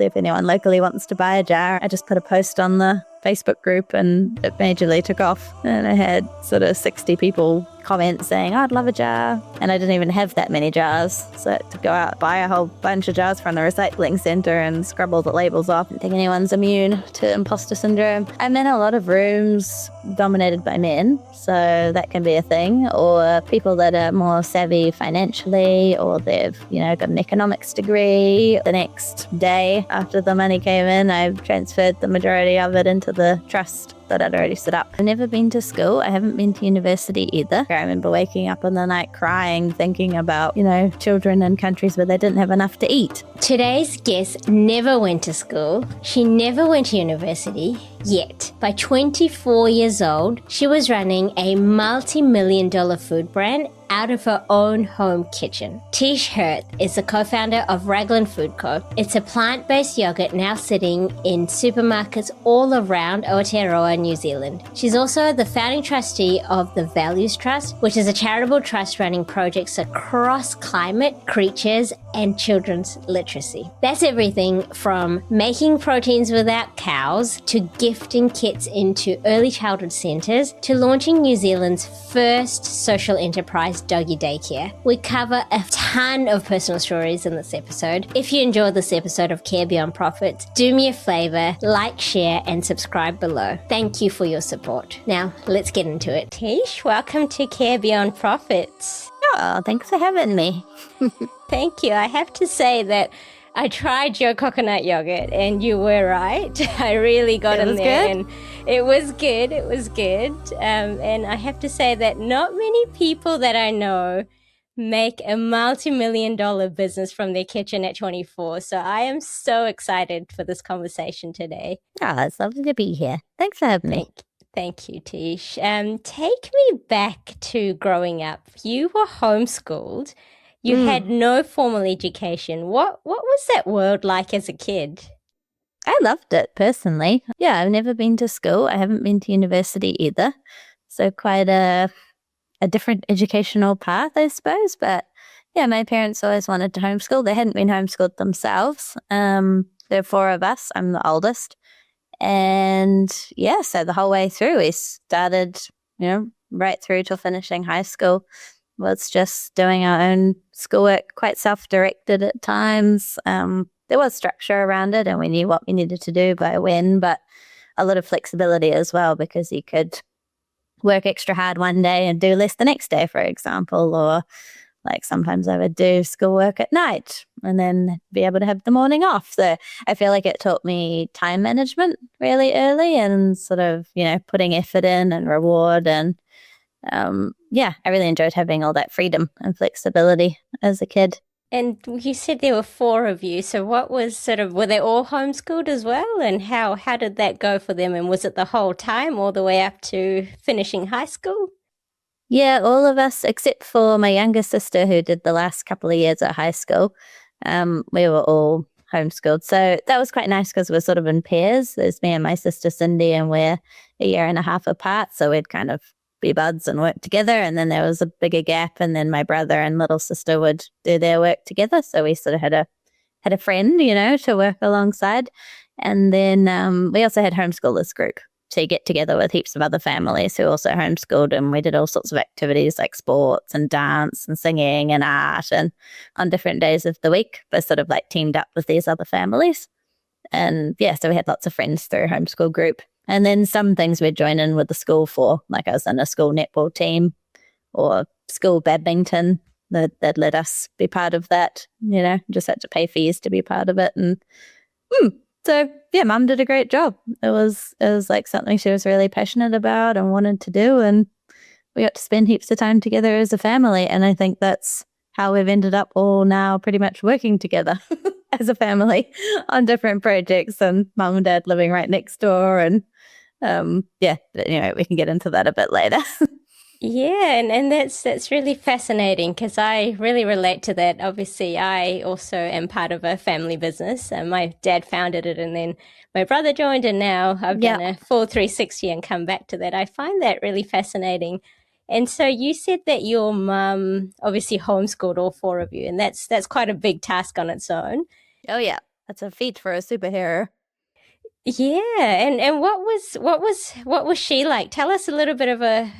If anyone locally wants to buy a jar, I just put a post on the Facebook group and it majorly took off. And I had sort of 60 people comment saying, I'd love a jar. And I didn't even have that many jars. So I had to go out, buy a whole bunch of jars from the recycling centre and scrub all the labels off. I don't think anyone's immune to imposter syndrome. I'm in a lot of rooms dominated by men, so that can be a thing, or people that are more savvy financially, or they've, got an economics degree. The next day after the money came in, I transferred the majority of it into the trust that I'd already set up. I've never been to school. I haven't been to university either. I remember waking up in the night crying, thinking about, children in countries where they didn't have enough to eat. Today's guest never went to school. She never went to university, yet by 24 years old, she was running a multi-million-dollar food brand out of her own home kitchen. Tesh Hearth is the co-founder of Raglan Food Co. It's a plant-based yogurt now sitting in supermarkets all around Aotearoa, New Zealand. She's also the founding trustee of the Values Trust, which is a charitable trust running projects across climate, creatures, and children's literacy. That's everything from making proteins without cows, to gifting kits into early childhood centres, to launching New Zealand's first social enterprise, Doggy Daycare. We cover a ton of personal stories in this episode. If you enjoyed this episode of Care Beyond Profits, do me a favour, like, share, and subscribe below. Thank you for your support. Now, let's get into it. Tesh, welcome to Care Beyond Profits. Oh, thanks for having me. Thank you. I have to say that I tried your coconut yogurt and you were right. I really got in there and it was good. It was good. And I have to say that not many people that I know make a multi-million-dollar business from their kitchen at 24. So I am so excited for this conversation today. Oh, it's lovely to be here. Thanks for having me. Thank you, Tesh. Take me back to growing up. You were homeschooled. You had no formal education. What was that world like as a kid? I loved it, personally. Yeah, I've never been to school. I haven't been to university either. So quite a different educational path, I suppose. But yeah, my parents always wanted to homeschool. They hadn't been homeschooled themselves. There are four of us. I'm the oldest. And yeah, so the whole way through, we started, right through till finishing high school, was just doing our own schoolwork, quite self-directed at times. There was structure around it and we knew what we needed to do by when, but a lot of flexibility as well, because you could work extra hard one day and do less the next day, for example, or like sometimes I would do schoolwork at night and then be able to have the morning off. So I feel like it taught me time management really early and sort of, putting effort in and reward. And I really enjoyed having all that freedom and flexibility as a kid. And you said there were four of you. So what was were they all homeschooled as well? And how did that go for them? And was it the whole time all the way up to finishing high school? Yeah, all of us, except for my younger sister who did the last couple of years at high school. We were all homeschooled. So that was quite nice because we're sort of in pairs. There's me and my sister Cindy, and we're a year and a half apart. So we'd kind of be buds and work together. And then there was a bigger gap. And then my brother and little sister would do their work together. So we sort of had a friend, to work alongside. And then we also had homeschoolers group. So you get together with heaps of other families who also homeschooled, and we did all sorts of activities like sports and dance and singing and art, and on different days of the week, but sort of like teamed up with these other families. And yeah, so we had lots of friends through homeschool group. And then some things we'd join in with the school for, like I was in a school netball team or school badminton that let us be part of that, just had to pay fees to be part of it. And so yeah, Mum did a great job. It was like something she was really passionate about and wanted to do, and we got to spend heaps of time together as a family. And I think that's how we've ended up all now pretty much working together as a family on different projects, and Mum and Dad living right next door. And we can get into that a bit later. Yeah, and that's really fascinating because I really relate to that. Obviously, I also am part of a family business. My dad founded it, and then my brother joined, and now I've done a full 360 and come back to that. I find that really fascinating. And so you said that your mum obviously homeschooled all four of you, and that's quite a big task on its own. Oh, yeah. That's a feat for a superhero. Yeah, and what was she like? Tell us a little bit of a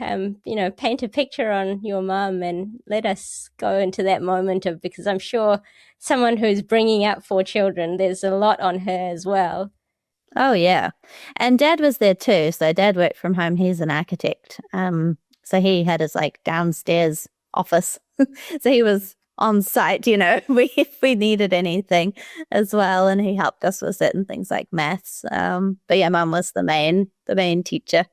paint a picture on your mum, and let us go into that moment of, because I'm sure someone who's bringing up 4 children, there's a lot on her as well. Oh yeah. And dad was there too. So dad worked from home. He's an architect. So he had his like downstairs office. So he was on site, if we needed anything as well. And he helped us with certain things like maths. But yeah, mum was the main teacher.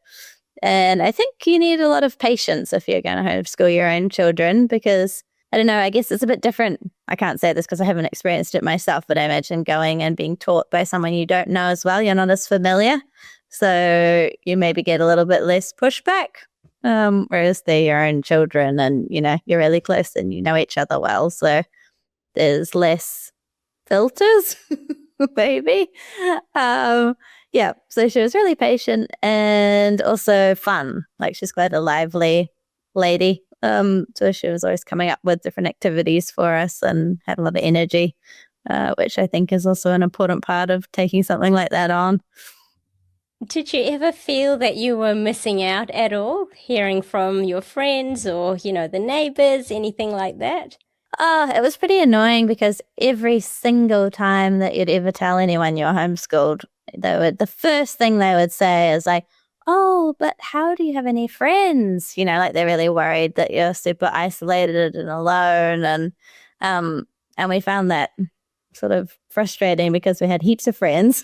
And I think you need a lot of patience if you're going to homeschool your own children, because I don't know, I guess it's a bit different. I can't say this because I haven't experienced it myself, but I imagine going and being taught by someone you don't know as well. You're not as familiar. So you maybe get a little bit less pushback. Whereas they're your own children and, you're really close and you know each other well. So there's less filters, maybe. Yeah, so she was really patient and also fun. Like she's quite a lively lady. So she was always coming up with different activities for us and had a lot of energy, which I think is also an important part of taking something like that on. Did you ever feel that you were missing out at all, hearing from your friends or, the neighbors, anything like that? It was pretty annoying because every single time that you'd ever tell anyone you're homeschooled, the first thing they would say is like, oh, but how do you have any friends? Like they're really worried that you're super isolated and alone. And we found that sort of frustrating because we had heaps of friends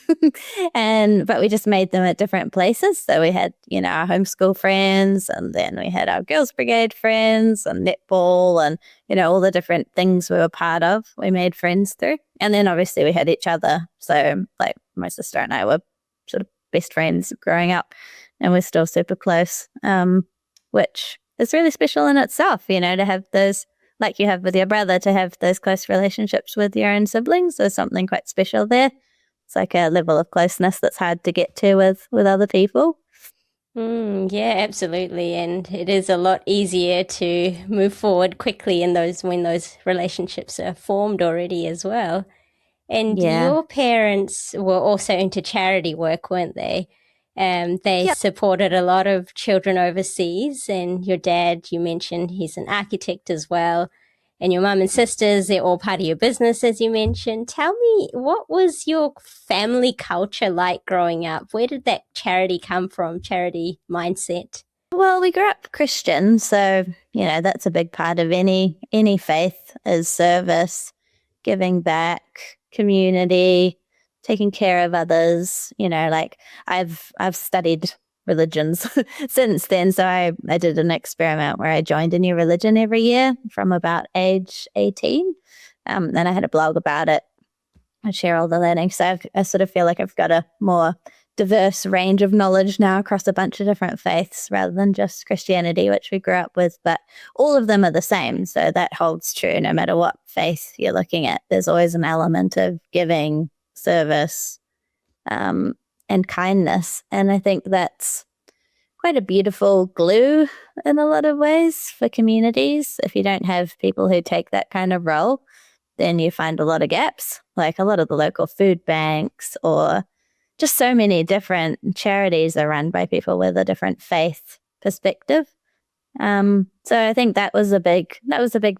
but we just made them at different places. So we had, our homeschool friends, and then we had our girls brigade friends and netball and, all the different things we were part of, we made friends through. And then obviously we had each other. So like my sister and I were sort of best friends growing up, and we're still super close, which is really special in itself, to have those, like you have with your brother, to have those close relationships with your own siblings. There's something quite special there. It's like a level of closeness that's hard to get to with other people. Yeah, absolutely. And it is a lot easier to move forward quickly in those when those relationships are formed already as well. And Yeah. your parents were also into charity work, weren't they? They Yep. supported a lot of children overseas. And your dad, you mentioned, he's an architect as well. And your mum and sisters, they're all part of your business, as you mentioned. Tell me, what was your family culture like growing up? Where did that charity come from, charity mindset? Well, we grew up Christian, so that's a big part of any faith is service, giving back, community, taking care of others. Like I've studied religions since then. So I did an experiment where I joined a new religion every year from about age 18. And I had a blog about it. I share all the learning. So I sort of feel like I've got a more diverse range of knowledge now across a bunch of different faiths rather than just Christianity, which we grew up with, but all of them are the same. So that holds true no matter what faith you're looking at. There's always an element of giving, service, and kindness. And I think that's quite a beautiful glue in a lot of ways for communities. If you don't have people who take that kind of role, then you find a lot of gaps, like a lot of the local food banks or just so many different charities are run by people with a different faith perspective. So I think that was a big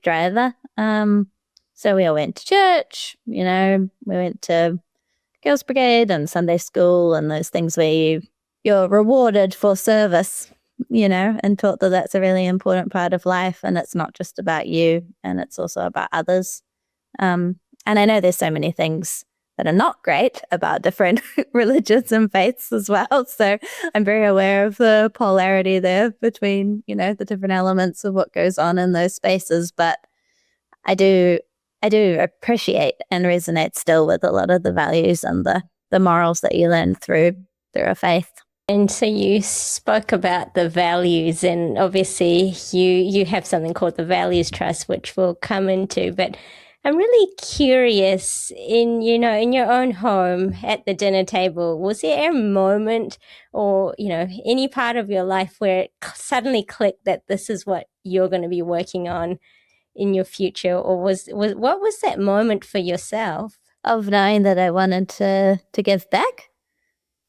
driver. So we all went to church, we went to Girls Brigade and Sunday school and those things where you're rewarded for service, and taught that that's a really important part of life, and it's not just about you, and it's also about others. And I know there's so many things that are not great about different religions and faiths as well. So I'm very aware of the polarity there between, the different elements of what goes on in those spaces. But I do appreciate and resonate still with a lot of the values and the morals that you learn through a faith. And so you spoke about the values, and obviously you have something called the Values Trust, which we'll come into. But I'm really curious, in your own home at the dinner table, was there a moment or, any part of your life where it suddenly clicked that this is what you're going to be working on in your future? Or what was that moment for yourself? of knowing that I wanted to give back.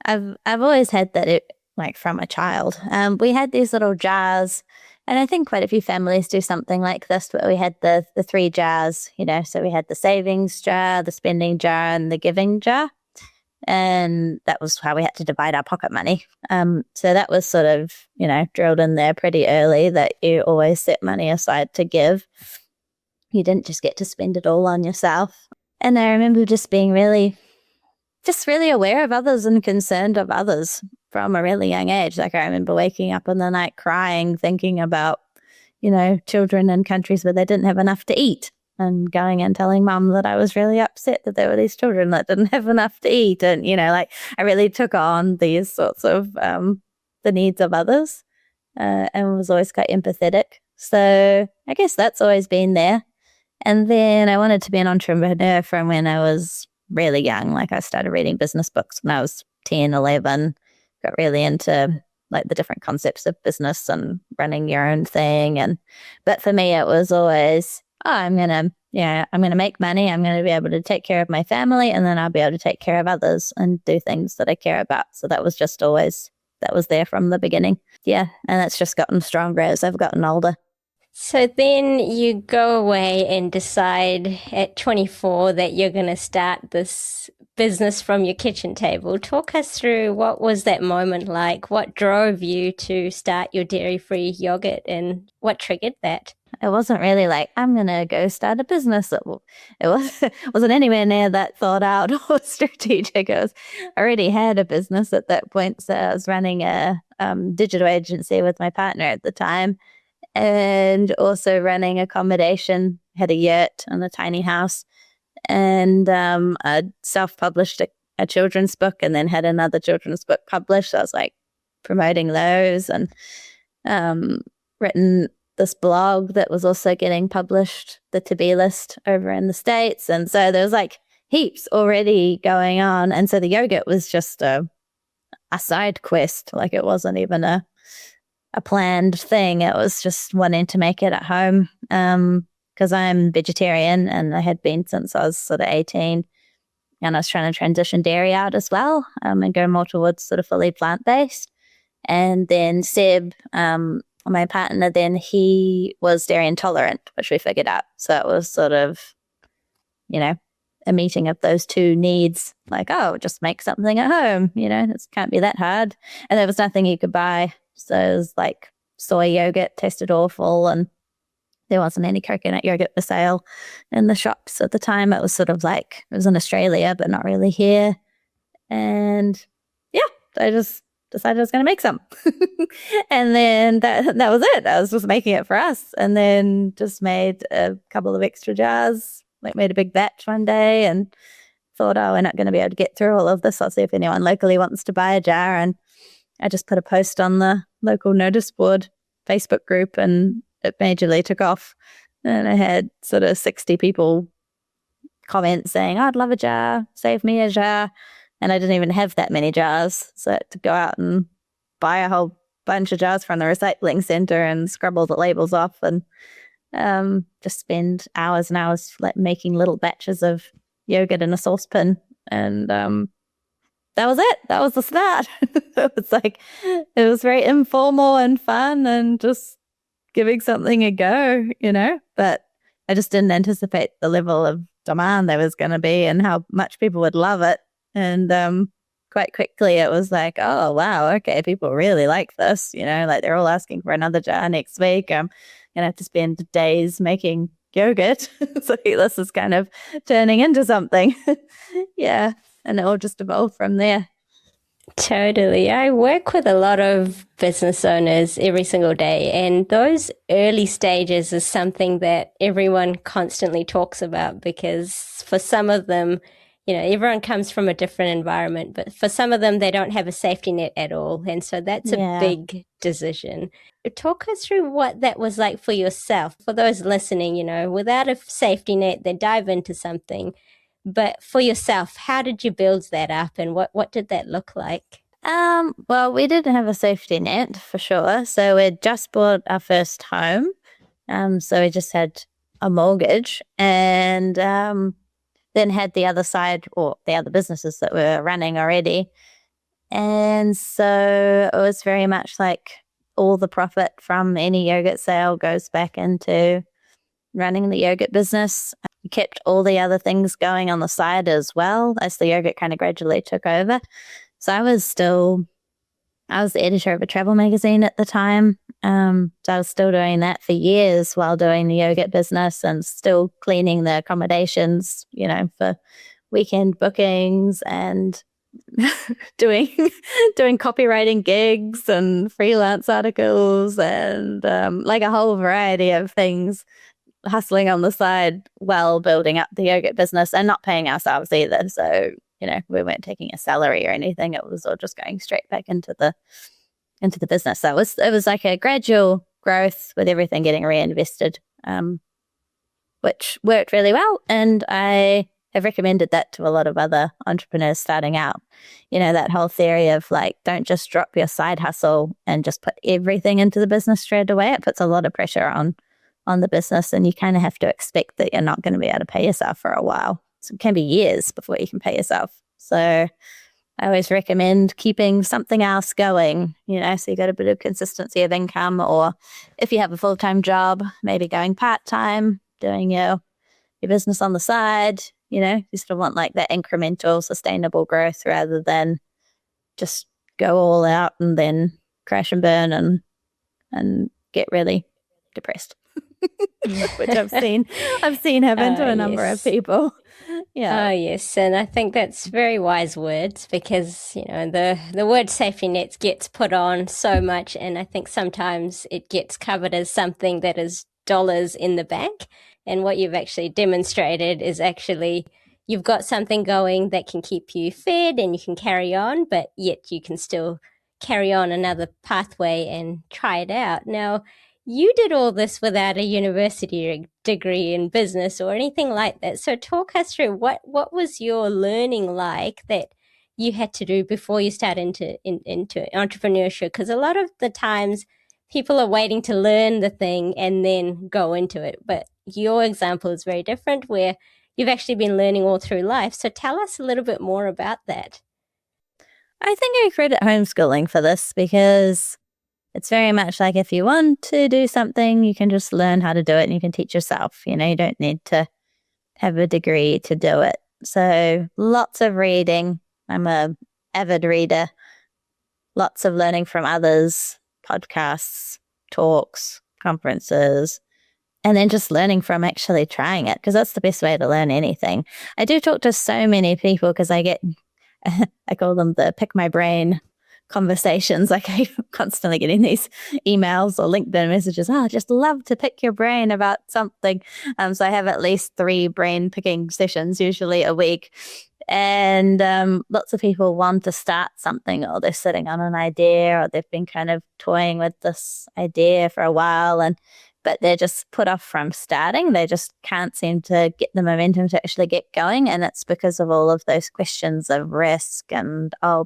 I've always had that, like from a child. We had these little jars, and I think quite a few families do something like this, but we had the three jars, so we had the savings jar, the spending jar, and the giving jar. And that was how we had to divide our pocket money. So that was sort of, drilled in there pretty early, that you always set money aside to give. You didn't just get to spend it all on yourself. And I remember just being really aware of others and concerned of others from a really young age. Like, I remember waking up in the night crying, thinking about, children in countries where they didn't have enough to eat, and going and telling mum that I was really upset that there were these children that didn't have enough to eat. And, I really took on these sorts of the needs of others, and was always quite empathetic. So I guess that's always been there. And then I wanted to be an entrepreneur from when I was really young. Like, I started reading business books when I was 10, 11, got really into like the different concepts of business and running your own thing. But for me, it was always, I'm going to make money. I'm going to be able to take care of my family, and then I'll be able to take care of others and do things that I care about. So that was just always, that was there from the beginning. Yeah. And that's just gotten stronger as I've gotten older. So then you go away and decide at 24 that you're going to start this business from your kitchen table. Talk us through, what was that moment like? What drove you to start your dairy-free yogurt, and what triggered that? It wasn't really like, I'm going to go start a business. It wasn't anywhere near that thought out or strategic. I already had a business at that point. So I was running a digital agency with my partner at the time, and also running accommodation, had a yurt and a tiny house, and I self-published a children's book, and then had another children's book published. So I was like promoting those, and written this blog that was also getting published, the to-be list over in the States. And so there was like heaps already going on. And so the yogurt was just a side quest. Like, it wasn't even a planned thing. It was just wanting to make it at home, because I'm vegetarian, and I had been since I was sort of 18, and I was trying to transition dairy out as well, and go more towards sort of fully plant-based. And then Seb, my partner, then he was dairy intolerant, which we figured out. So it was sort of, a meeting of those two needs. Like, oh, just make something at home, it can't be that hard. And there was nothing you could buy. So it was like soy yogurt tasted awful, and there wasn't any coconut yogurt for sale in the shops at the time. It was sort of like, it was in Australia, but not really here. And yeah, I just decided I was going to make some. And then that was it. I was just making it for us, and then just made a couple of extra jars, like made a big batch one day, and thought, oh, we're not going to be able to get through all of this. I'll see if anyone locally wants to buy a jar. And I just put a post on the local notice board Facebook group, and it majorly took off. And I had sort of 60 people comment saying, oh, I'd love a jar, save me a jar. And I didn't even have that many jars. So I had to go out and buy a whole bunch of jars from the recycling center and scrub all the labels off, and just spend hours and hours like making little batches of yogurt in a saucepan. And that was it. That was the start. It was very informal and fun, and just giving something a go, but I just didn't anticipate the level of demand there was going to be and how much people would love it. And quite quickly it was like, oh, wow, okay, people really like this, like they're all asking for another jar next week. I'm going to have to spend days making yogurt. So this is kind of turning into something. Yeah. And it all just evolved from there. Totally. I work with a lot of business owners every single day, and those early stages is something that everyone constantly talks about, because for some of them, everyone comes from a different environment, but for some of them, they don't have a safety net at all. And so that's a big decision. Talk us through what that was like for yourself. For those listening, without a safety net, they dive into something. But for yourself, how did you build that up, and what did that look like? Well, we didn't have a safety net for sure. So we'd just bought our first home. So we just had a mortgage, and then had the other side or the other businesses that were running already. And so it was very much like all the profit from any yogurt sale goes back into running the yogurt business. I kept all the other things going on the side as well as the yogurt kind of gradually took over. So I was the editor of a travel magazine at the time. So I was still doing that for years while doing the yogurt business and still cleaning the accommodations, for weekend bookings and doing copywriting gigs and freelance articles and like a whole variety of things, hustling on the side while building up the yogurt business and not paying ourselves either. So, we weren't taking a salary or anything. It was all just going straight back into the business. So it was like a gradual growth with everything getting reinvested, which worked really well. And I have recommended that to a lot of other entrepreneurs starting out. That whole theory of like, don't just drop your side hustle and just put everything into the business straight away. It puts a lot of pressure on the business, and you kind of have to expect that you're not going to be able to pay yourself for a while. So it can be years before you can pay yourself. So I always recommend keeping something else going, so you got a bit of consistency of income, or if you have a full-time job, maybe going part-time, doing your business on the side. You still want like that incremental, sustainable growth rather than just go all out and then crash and burn and get really depressed, which I've seen happen to a number of people. Yeah. Oh, yes. And I think that's very wise words because, the word safety nets gets put on so much. And I think sometimes it gets covered as something that is dollars in the bank. And what you've actually demonstrated is actually you've got something going that can keep you fed and you can carry on, but yet you can still carry on another pathway and try it out. Now, you did all this without a university degree in business or anything like that. So talk us through what was your learning like that you had to do before you start into entrepreneurship? Because a lot of the times people are waiting to learn the thing and then go into it. But your example is very different where you've actually been learning all through life. So tell us a little bit more about that. I think I credit homeschooling for this because it's very much like if you want to do something, you can just learn how to do it and you can teach yourself. You don't need to have a degree to do it. So lots of reading. I'm an avid reader. Lots of learning from others, podcasts, talks, conferences, and then just learning from actually trying it because that's the best way to learn anything. I do talk to so many people because I call them the pick my brain conversations. Like I'm constantly getting these emails or LinkedIn messages. I just love to pick your brain about something. So I have at least 3 brain picking sessions usually a week. And lots of people want to start something, or they're sitting on an idea, or they've been kind of toying with this idea for a while, but they're just put off from starting. They just can't seem to get the momentum to actually get going. And it's because of all of those questions of risk and, how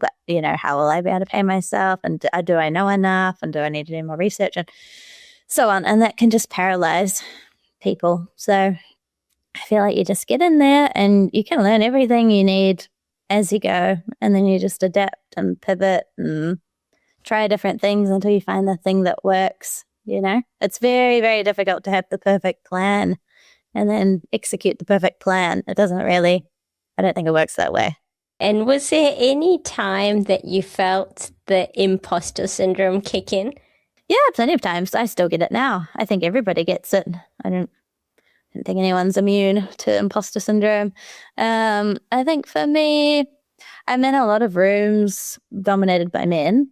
will I be able to pay myself? And do I know enough? And do I need to do more research? And so on. And that can just paralyze people. So I feel like you just get in there and you can learn everything you need as you go. And then you just adapt and pivot and try different things until you find the thing that works. It's very, very difficult to have the perfect plan and then execute the perfect plan. I don't think it works that way. And was there any time that you felt the imposter syndrome kick in? Yeah, plenty of times. I still get it now. I think everybody gets it. I don't think anyone's immune to imposter syndrome. I think for me, I'm in a lot of rooms dominated by men.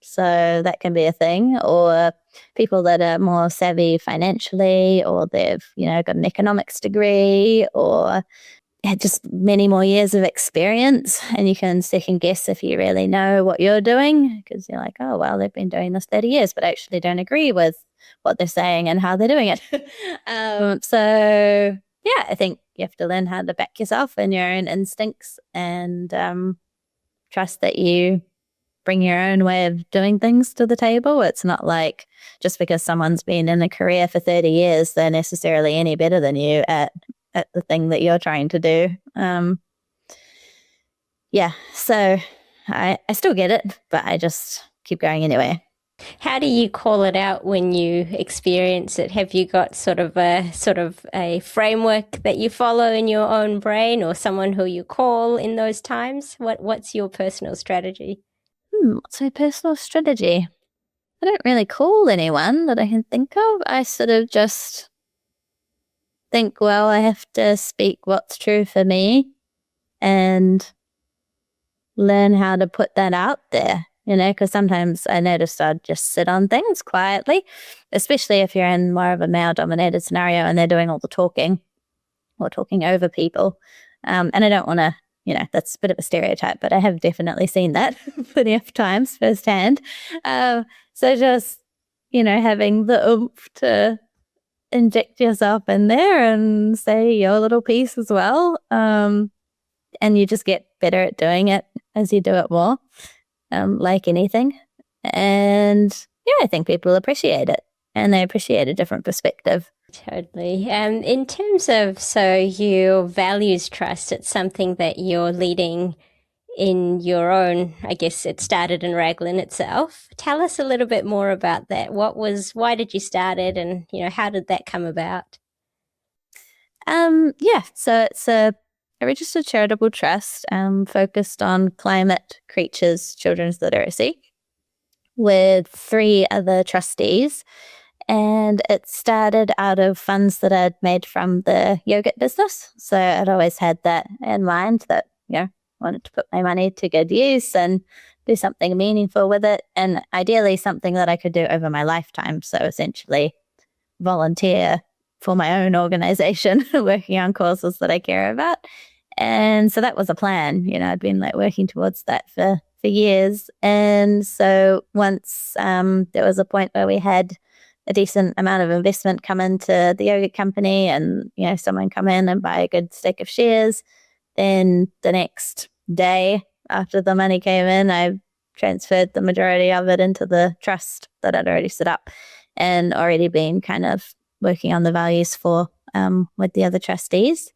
So that can be a thing, or people that are more savvy financially, or they've, got an economics degree, or just many more years of experience. And you can second guess if you really know what you're doing, because you're like, oh, well, they've been doing this 30 years, but I actually don't agree with what they're saying and how they're doing it. So yeah, I think you have to learn how to back yourself and your own instincts and trust that you bring your own way of doing things to the table. It's not like just because someone's been in a career for 30 years, they're necessarily any better than you at at the thing that you're trying to do. So I still get it, but I just keep going anyway. How do you call it out when you experience it? Have you got sort of a framework that you follow in your own brain, or someone who you call in those times? What's your personal strategy? What's my personal strategy? I don't really call anyone that I can think of. I sort of just think, well, I have to speak what's true for me and learn how to put that out there, because sometimes I noticed I'd just sit on things quietly, especially if you're in more of a male-dominated scenario and they're doing all the talking or talking over people. And I don't want to, that's a bit of a stereotype, but I have definitely seen that plenty of times firsthand. So just, having the oomph to inject yourself in there and say your little piece as well. And you just get better at doing it as you do it more, like anything. And I think people appreciate it, and they appreciate a different perspective. Totally. In terms of, your values trust, it's something that you're leading in your own, I guess it started in Raglan itself. Tell us a little bit more about that. Why did you start it, and, how did that come about? So it's a registered charitable trust focused on climate, creatures, children's literacy, with 3 other trustees. And it started out of funds that I'd made from the yogurt business. So I'd always had that in mind, that, wanted to put my money to good use and do something meaningful with it. And ideally something that I could do over my lifetime. So essentially volunteer for my own organization, working on causes that I care about. And so that was a plan. I'd been working towards that for years. And so once there was a point where we had a decent amount of investment come into the yogurt company, and, someone come in and buy a good stake of shares, then the next day after the money came in, I transferred the majority of it into the trust that I'd already set up and already been kind of working on the values for with the other trustees.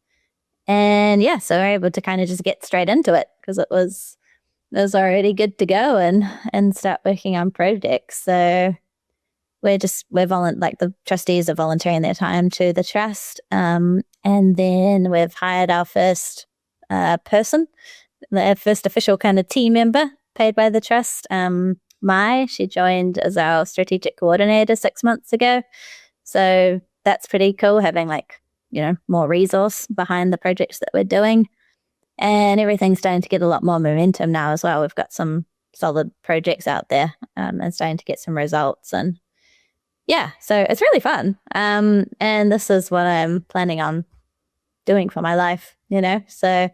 And so we're able to kind of just get straight into it because it was already good to go and start working on projects. So the trustees are volunteering their time to the trust. And then we've hired our first person, the first official kind of team member paid by the trust. She joined as our strategic coordinator 6 months ago. So that's pretty cool, having more resource behind the projects that we're doing. And everything's starting to get a lot more momentum now as well. We've got some solid projects out there and starting to get some results. And so it's really fun. And this is what I'm planning on doing for my life, so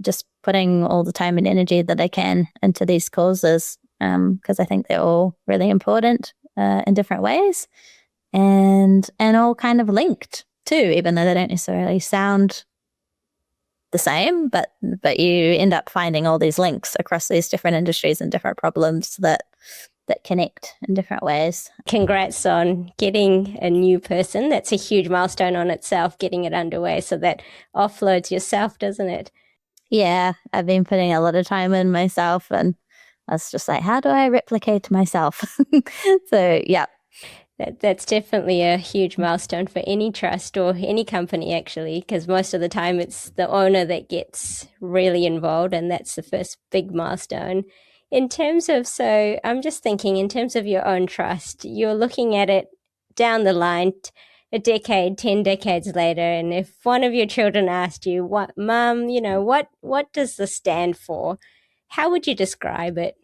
just putting all the time and energy that I can into these causes, because I think they're all really important in different ways, and all kind of linked too, even though they don't necessarily sound the same, but you end up finding all these links across these different industries and different problems that connect in different ways. Congrats on getting a new person. That's a huge milestone on itself, getting it underway. So that offloads yourself, doesn't it? Yeah, I've been putting a lot of time in myself, and I was just like, how do I replicate myself? So, yeah. That's definitely a huge milestone for any trust or any company, actually, because most of the time it's the owner that gets really involved, and that's the first big milestone. In terms of, I'm just thinking, in terms of your own trust, you're looking at it down the line, a decade, 10 decades later, and if one of your children asked you, Mum, what does this stand for? How would you describe it?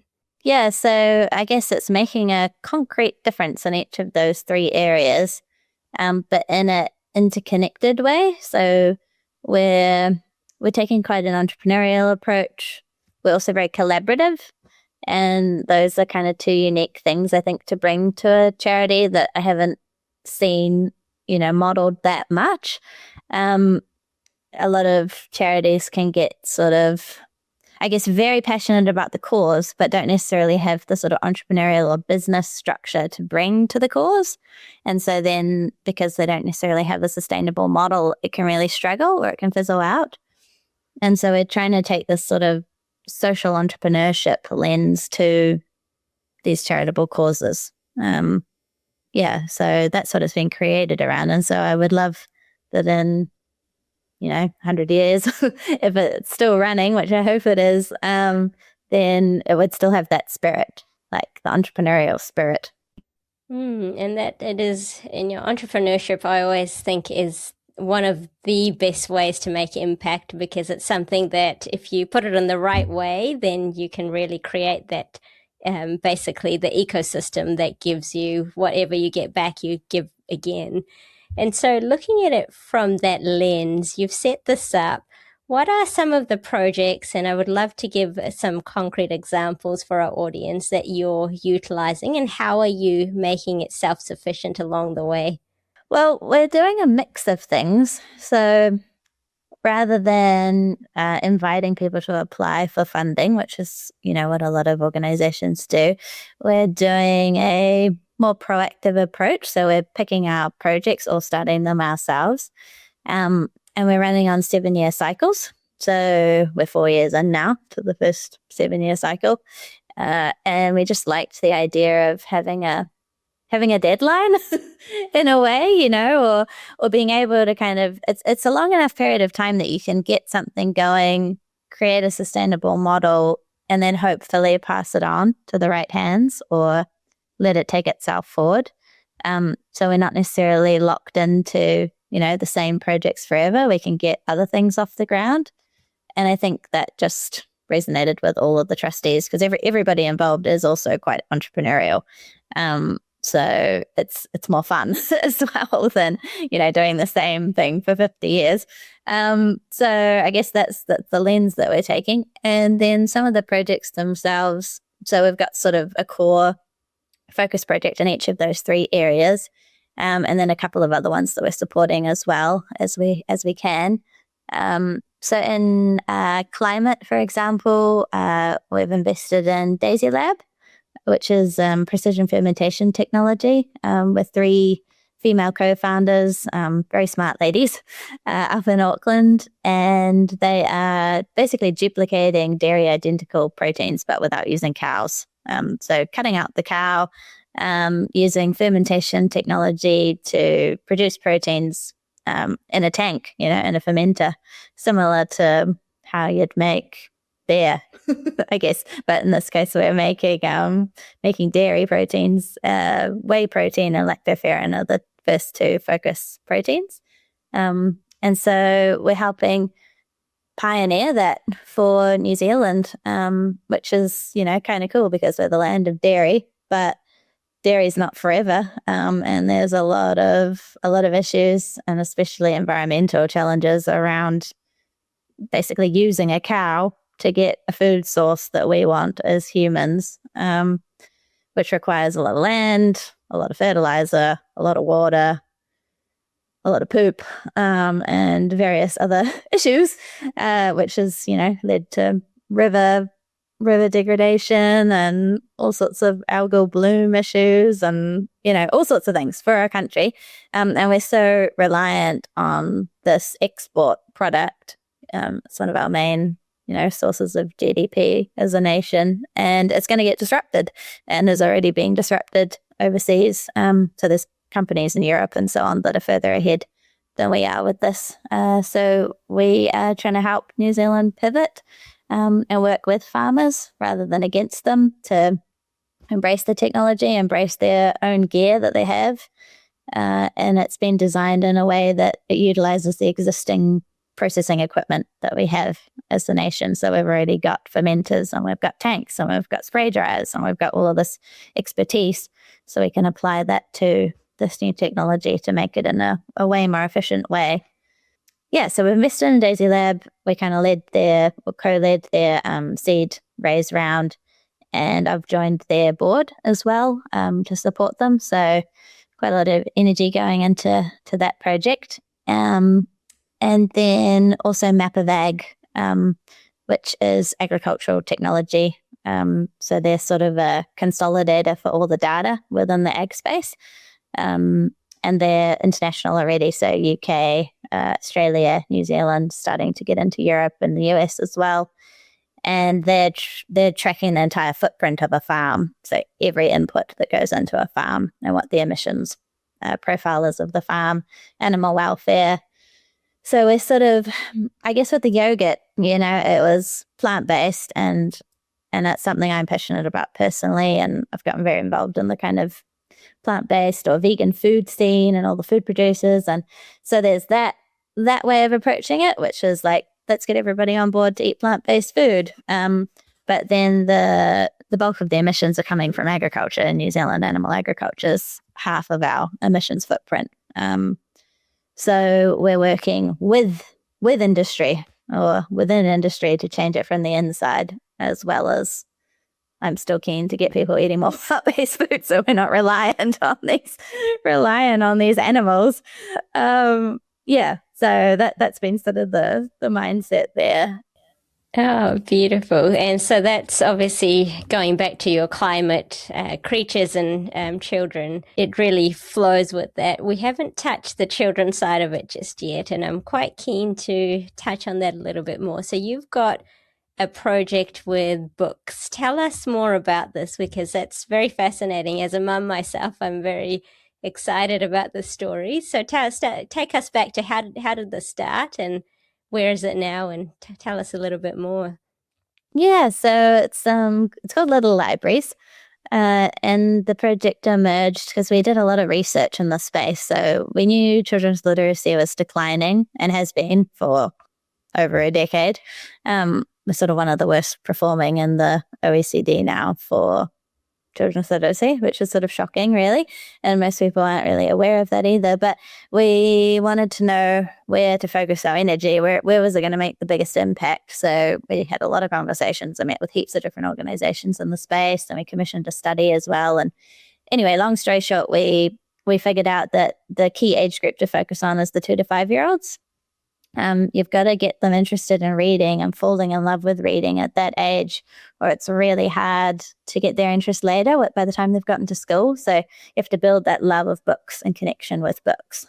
Yeah, so I guess it's making a concrete difference in each of those 3 areas, but in an interconnected way. So we're taking quite an entrepreneurial approach. We're also very collaborative. And those are kind of 2 unique things, I think, to bring to a charity that I haven't seen, modeled that much. A lot of charities can get sort of I guess, very passionate about the cause, but don't necessarily have the sort of entrepreneurial or business structure to bring to the cause. And so then because they don't necessarily have a sustainable model, it can really struggle or it can fizzle out. And so we're trying to take this sort of social entrepreneurship lens to these charitable causes. So that's what it's been created around. And so I would love that in 100 years, if it's still running, which I hope it is, then it would still have that spirit, like the entrepreneurial spirit. And that it is, in your entrepreneurship, I always think is one of the best ways to make impact, because it's something that if you put it in the right way, then you can really create that, basically the ecosystem that gives you whatever you get back, you give again. And so looking at it from that lens, you've set this up. What are some of the projects, and I would love to give some concrete examples for our audience, that you're utilizing, and how are you making it self-sufficient along the way? Well, we're doing a mix of things. So rather than inviting people to apply for funding, which is, what a lot of organizations do, we're doing a more proactive approach. So we're picking our projects or starting them ourselves. And we're running on 7-year cycles. So we're 4 years in now to the first 7-year cycle. And we just liked the idea of having a deadline in a way, or being able to kind of, it's a long enough period of time that you can get something going, create a sustainable model, and then hopefully pass it on to the right hands or let it take itself forward. So we're not necessarily locked into, the same projects forever. We can get other things off the ground. And I think that just resonated with all of the trustees, because everybody involved is also quite entrepreneurial. So it's more fun as well than, doing the same thing for 50 years. So I guess that's the lens that we're taking. And then some of the projects themselves, so we've got sort of a core focus project in each of those 3 areas. And then a couple of other ones that we're supporting as well as we can. So in climate, for example, we've invested in Daisy Lab, which is precision fermentation technology, with 3 female co-founders, very smart ladies, up in Auckland. And they are basically duplicating dairy identical proteins, but without using cows. So cutting out the cow, using fermentation technology to produce proteins in a tank, in a fermenter, similar to how you'd make beer, I guess. But in this case, we're making dairy proteins. Whey protein and lactoferrin are the first 2 focus proteins. And so we're helping pioneer that for New Zealand, which is, kind of cool because we're the land of dairy, but dairy is not forever. And there's a lot of issues, and especially environmental challenges around basically using a cow to get a food source that we want as humans, which requires a lot of land, a lot of fertilizer, a lot of water, a lot of poop, and various other issues, which has, led to river degradation and all sorts of algal bloom issues and, all sorts of things for our country. And we're so reliant on this export product. It's one of our main, sources of GDP as a nation, and it's going to get disrupted and is already being disrupted overseas. So there's companies in Europe and so on that are further ahead than we are with this. So we are trying to help New Zealand pivot and work with farmers rather than against them to embrace the technology, embrace their own gear that they have. And it's been designed in a way that it utilizes the existing processing equipment that we have as a nation. So we've already got fermenters, and we've got tanks, and we've got spray dryers, and we've got all of this expertise. So we can apply that to this new technology to make it in a way more efficient way. Yeah, so we invested in Daisy Lab. We kind of co-led their seed raise round, and I've joined their board as well to support them. So quite a lot of energy going into that project. And then also Map of Ag, which is agricultural technology. So they're sort of a consolidator for all the data within the ag space. And they're international already. So UK, Australia, New Zealand, starting to get into Europe and the US as well. And they're tracking the entire footprint of a farm. So every input that goes into a farm and what the emissions profile is of the farm, animal welfare. So we're sort of, I guess with the yogurt, it was plant-based and that's something I'm passionate about personally. And I've gotten very involved in the kind of plant-based or vegan food scene and all the food producers. And so there's that way of approaching it, which is like, let's get everybody on board to eat plant-based food. But then the bulk of the emissions are coming from agriculture in New Zealand. Animal agriculture is half of our emissions footprint. So we're working with industry or within industry to change it from the inside, as well as I'm still keen to get people eating more plant-based food, so we're not reliant on these animals. So that's been sort of the mindset there. Oh, beautiful. And so that's obviously going back to your climate, creatures and children. It really flows with that. We haven't touched the children side of it just yet, and I'm quite keen to touch on that a little bit more. So you've got a project with books. Tell us more about this, because that's very fascinating. As a mum myself, I'm very excited about the story. So take us back to how did this start and where is it now, and tell us a little bit more. Yeah, so it's called Little Libraries, and the project emerged because we did a lot of research in this space. So we knew children's literacy was declining and has been for over a decade. We're sort of one of the worst performing in the OECD now for children's literacy, which is sort of shocking, really. And most people aren't really aware of that either. But we wanted to know where to focus our energy, where was it going to make the biggest impact. So we had a lot of conversations. I met with heaps of different organizations in the space, and we commissioned a study as well. And anyway, long story short, we figured out that the key age group to focus on is the 2 to 5 year olds. You've got to get them interested in reading and falling in love with reading at that age, or it's really hard to get their interest later by the time they've gotten to school. So you have to build that love of books and connection with books.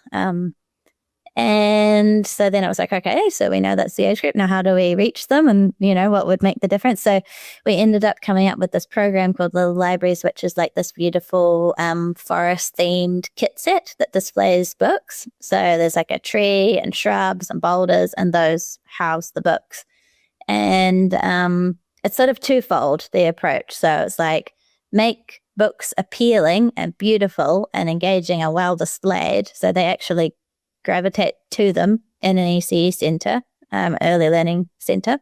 And so then it was like, okay, so we know that's the age group. Now, how do we reach them? And, what would make the difference? So we ended up coming up with this program called Little Libraries, which is like this beautiful forest-themed kit set that displays books. So there's like a tree and shrubs and boulders, and those house the books. And it's sort of twofold, the approach. So it's like make books appealing and beautiful and engaging and well displayed, so they actually gravitate to them in an ECE center, early learning center,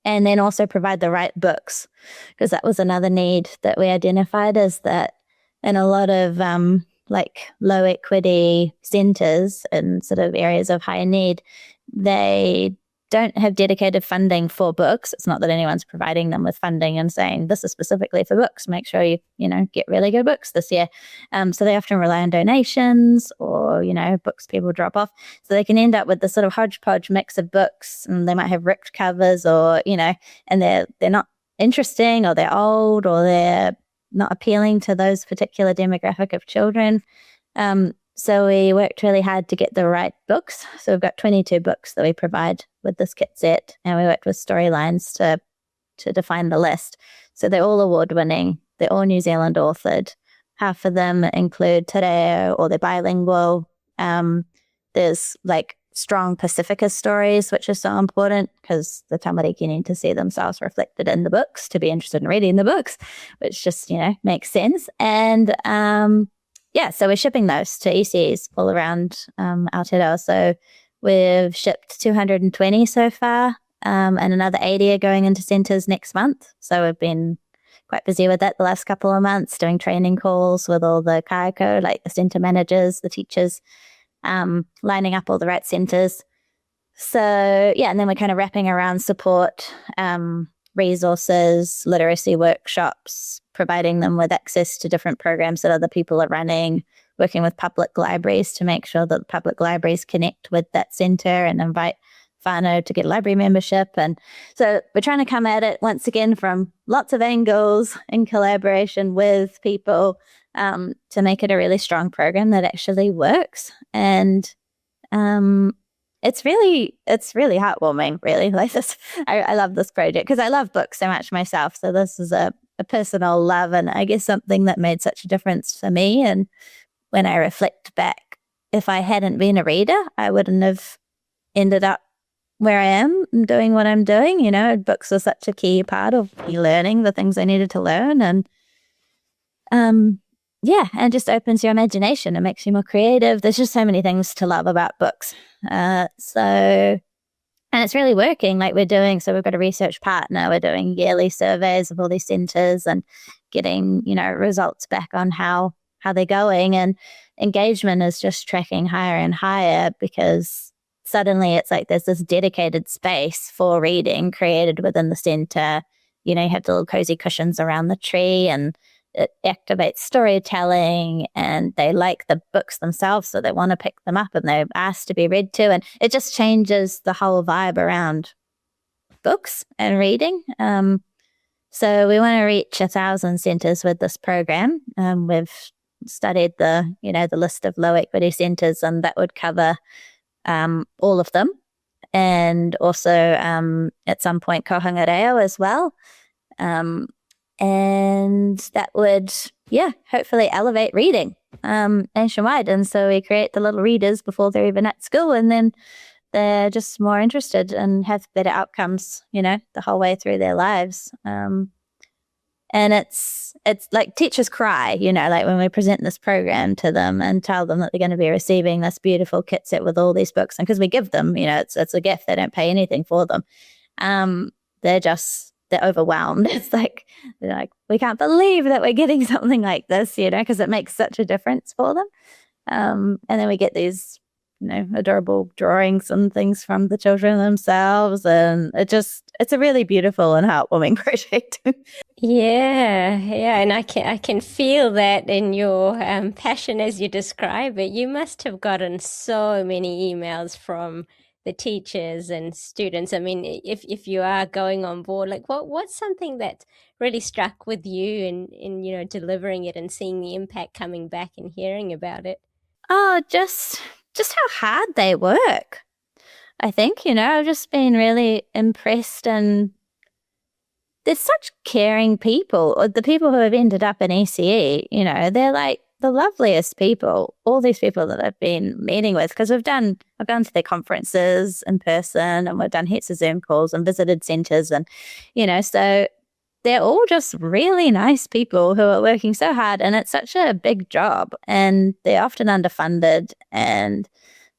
and then also provide the right books, because that was another need that we identified, is that in a lot of like low equity centers and sort of areas of high need, they don't have dedicated funding for books. It's not that anyone's providing them with funding and saying this is specifically for books. Make sure you get really good books this year. So they often rely on donations or books people drop off. So they can end up with this sort of hodgepodge mix of books, and they might have ripped covers, or and they're not interesting, or they're old, or they're not appealing to those particular demographic of children. So we worked really hard to get the right books. So we've got 22 books that we provide with this kit set, and we worked with Storylines to define the list. So they're all award-winning. They're all New Zealand authored. Half of them include te reo, or they're bilingual. There's like strong Pacifica stories, which is so important because the tamariki need to see themselves reflected in the books to be interested in reading the books, which just, makes sense. And so we're shipping those to ECs all around Aotearoa. So we've shipped 220 so far, and another 80 are going into centres next month. So we've been quite busy with that the last couple of months, doing training calls with all the kaiko, like the centre managers, the teachers, lining up all the right centres. So, and then we're kind of wrapping around support, resources, literacy workshops, providing them with access to different programs that other people are running, working with public libraries to make sure that the public libraries connect with that centre and invite whānau to get a library membership. And so we're trying to come at it once again from lots of angles in collaboration with people to make it a really strong program that actually works. And it's really heartwarming, really. Like this, I love this project because I love books so much myself. So this is a personal love, and I guess something that made such a difference for me. And when I reflect back, if I hadn't been a reader, I wouldn't have ended up where I am doing what I'm doing. You know, books are such a key part of me learning the things I needed to learn. And and just opens your imagination and makes you more creative. There's just so many things to love about books. And it's really working. Like we've got a research partner. We're doing yearly surveys of all these centres and getting, results back on how they're going. And engagement is just tracking higher and higher because suddenly it's like there's this dedicated space for reading created within the centre. You have the little cozy cushions around the tree, and it activates storytelling, and they like the books themselves, so they want to pick them up and they're asked to be read to. And it just changes the whole vibe around books and reading. So we want to reach 1,000 centres with this program. We've studied the list of low equity centres, and that would cover all of them. And also at some point Kohanga Reo as well. And that would, hopefully elevate reading nationwide. And so we create the little readers before they're even at school, and then they're just more interested and have better outcomes, the whole way through their lives. And it's like teachers cry, like when we present this program to them and tell them that they're going to be receiving this beautiful kit set with all these books. And because we give them, it's a gift, they don't pay anything for them. They're overwhelmed. It's like, they're like, we can't believe that we're getting something like this, because it makes such a difference for them. And then we get these, adorable drawings and things from the children themselves. And it's a really beautiful and heartwarming project. Yeah. And I can feel that in your passion as you describe it. You must have gotten so many emails from the teachers and students. I mean, if you are going on board, like what's something that really struck with you in delivering it and seeing the impact coming back and hearing about it? Oh, just how hard they work. I think, I've just been really impressed, and they're such caring people. The people who have ended up in ECE, they're like the loveliest people, all these people that I've been meeting with, because I've gone to their conferences in person, and we've done heaps of Zoom calls and visited centres, and, so they're all just really nice people who are working so hard, and it's such a big job, and they're often underfunded, and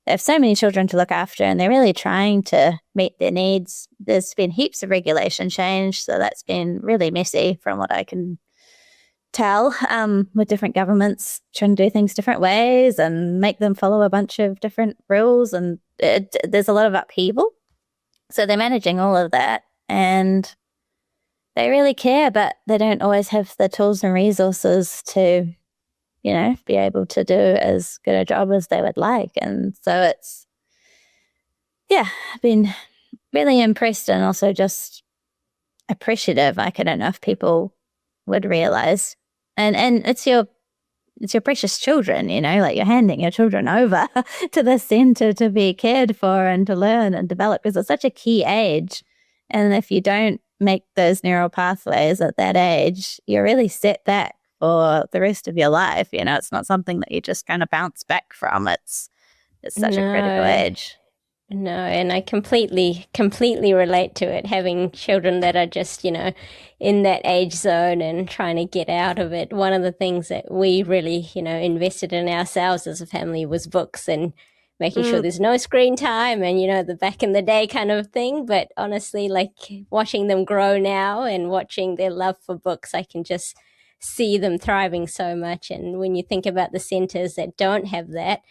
they have so many children to look after, and they're really trying to meet their needs. There's been heaps of regulation change, so that's been really messy from what I can tell, with different governments trying to do things different ways and make them follow a bunch of different rules, and there's a lot of upheaval. So they're managing all of that, and they really care, but they don't always have the tools and resources to, be able to do as good a job as they would like. And so it's, I've been really impressed and also just appreciative. Like, I don't know if people would realize, and it's your precious children, like you're handing your children over to the centre to be cared for and to learn and develop, because it's such a key age. And if you don't make those neural pathways at that age, you're really set back for the rest of your life. It's not something that you just kind of bounce back from. It's such a critical age. No, and I completely relate to it, having children that are just, in that age zone and trying to get out of it. One of the things that we really, invested in ourselves as a family was books and making sure there's no screen time and, the back in the day kind of thing. But honestly, like watching them grow now and watching their love for books, I can just see them thriving so much. And when you think about the centres that don't have that,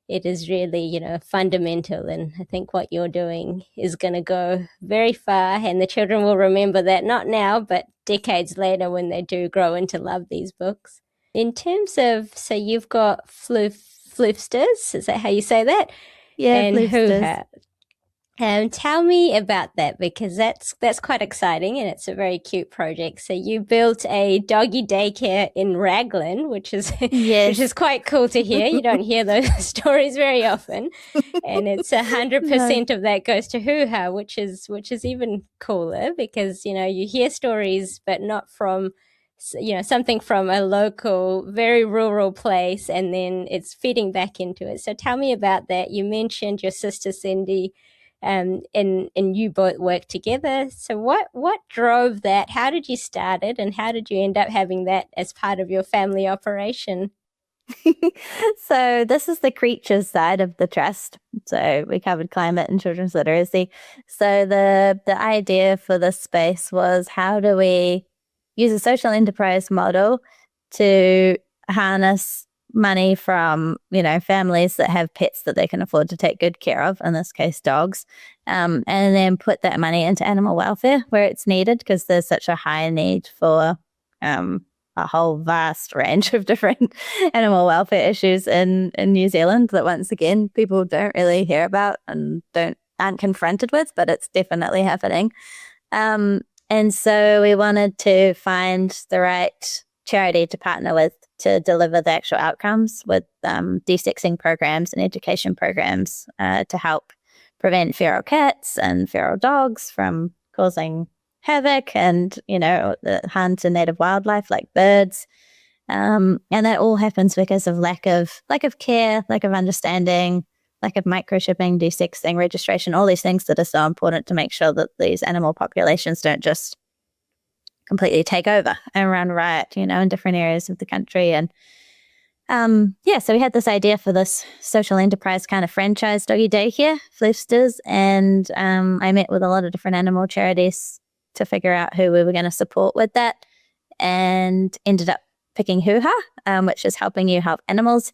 it is really, fundamental. And I think what you're doing is going to go very far, and the children will remember that, not now, but decades later when they do grow into love these books. In terms of, so you've got Floofsters, is that how you say that? Yeah, and Floofsters. Tell me about that, because that's quite exciting and it's a very cute project. So you built a doggy daycare in Raglan, which is which is Yes. quite cool to hear. You don't hear those stories very often, and it's No. 100% of that goes to Hoo Ha, which is even cooler, because you hear stories, but not from something from a local, very rural place, and then it's feeding back into it. So tell me about that. You mentioned your sister Cindy, and you both work together. So what drove that? How did you start it, and how did you end up having that as part of your family operation? So this is the creatures side of the trust. So we covered climate and children's literacy. So the idea for this space was, how do we use a social enterprise model to harness money from, families that have pets that they can afford to take good care of, in this case dogs, and then put that money into animal welfare where it's needed, because there's such a high need for a whole vast range of different animal welfare issues in New Zealand that, once again, people don't really hear about and aren't confronted with, but it's definitely happening. And so we wanted to find the right charity to partner with to deliver the actual outcomes, with de-sexing programs and education programs to help prevent feral cats and feral dogs from causing havoc and, the harm to native wildlife like birds. And that all happens because of lack of care, lack of understanding, lack of microchipping, de-sexing, registration, all these things that are so important to make sure that these animal populations don't just completely take over and run riot, in different areas of the country. And so we had this idea for this social enterprise kind of franchise doggy daycare, Floofsters, and I met with a lot of different animal charities to figure out who we were going to support with that, and ended up picking Hoo Ha, which is helping you help animals.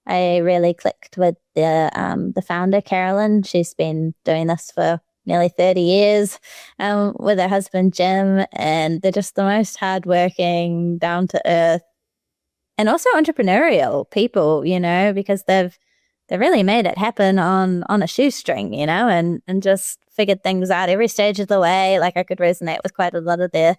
I really clicked with the founder, Carolyn. She's been doing this for nearly 30 years with her husband, Jim, and they're just the most hardworking, down to earth, and also entrepreneurial people, because they've really made it happen on a shoestring, and just figured things out every stage of the way. Like, I could resonate with quite a lot of their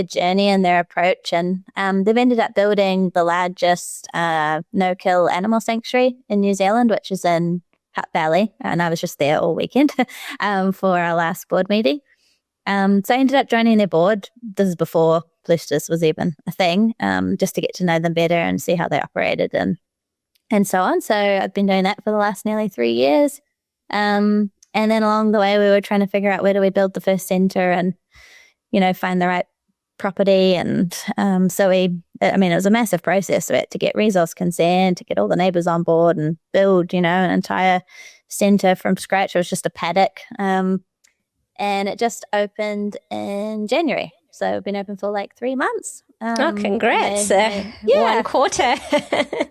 journey and their approach. And they've ended up building the largest no-kill animal sanctuary in New Zealand, which is in Hutt Valley. And I was just there all weekend for our last board meeting. So I ended up joining their board. This is before Floofsters was even a thing, just to get to know them better and see how they operated and so on. So I've been doing that for the last nearly 3 years. And then along the way, we were trying to figure out, where do we build the first centre and, find the right property. And so it was a massive process to get resource consent, to get all the neighbours on board and build, an entire centre from scratch. It was just a paddock. And it just opened in January. So we've been open for like 3 months. Congrats. Yeah. 1/4.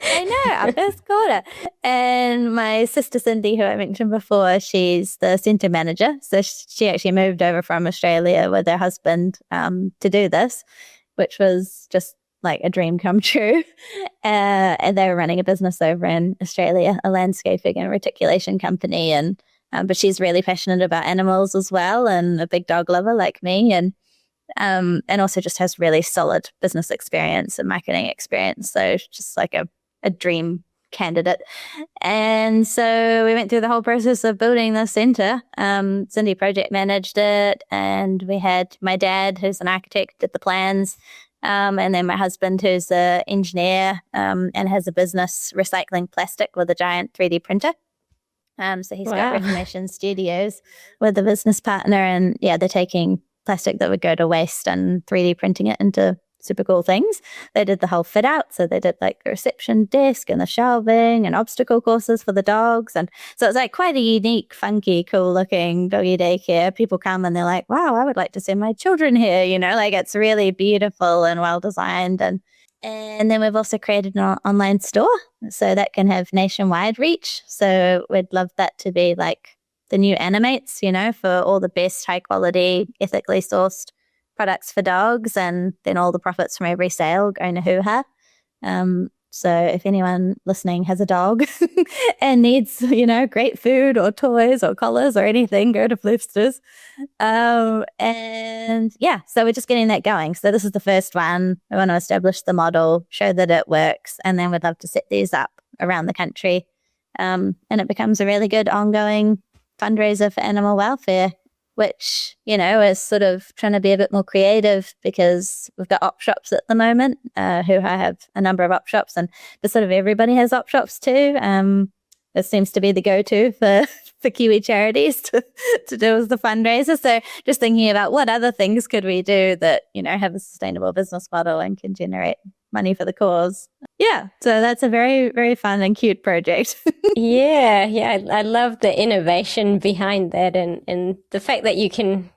I know, our first quarter. And my sister Cindy, who I mentioned before, she's the centre manager. So she actually moved over from Australia with her husband to do this, which was just like a dream come true. And they were running a business over in Australia, a landscaping and reticulation company. And but she's really passionate about animals as well, and a big dog lover like me. And also just has really solid business experience and marketing experience. So just like a dream candidate. And so we went through the whole process of building the centre. Cindy project managed it, and we had my dad, who's an architect, did the plans. And then my husband, who's an engineer and has a business recycling plastic with a giant 3D printer. So he's got Reformation Studios with a business partner, and they're taking plastic that would go to waste and 3D printing it into super cool things. They did the whole fit out. So they did like the reception desk and the shelving and obstacle courses for the dogs. And so it's like quite a unique, funky, cool looking doggy daycare. People come and they're like, wow, I would like to send my children here. Like, it's really beautiful and well designed. And then we've also created an online store so that can have nationwide reach. So we'd love that to be like the new Animates, for all the best high quality, ethically sourced products for dogs, and then all the profits from every sale going to Hoo Ha. So if anyone listening has a dog and needs, great food or toys or collars or anything, go to Floofsters. And yeah, so we're just getting that going. So this is the first one. We want to establish the model, show that it works, and then we'd love to set these up around the country. And it becomes a really good ongoing fundraiser for animal welfare, which, is sort of trying to be a bit more creative because we've got op shops at the moment, who I have a number of op shops, but sort of everybody has op shops too. It seems to be the go-to for Kiwi charities to do as the fundraiser. So just thinking about what other things could we do that, have a sustainable business model and can generate money for the cause. Yeah, so that's a very, very fun and cute project. Yeah, I love the innovation behind that and the fact that you can,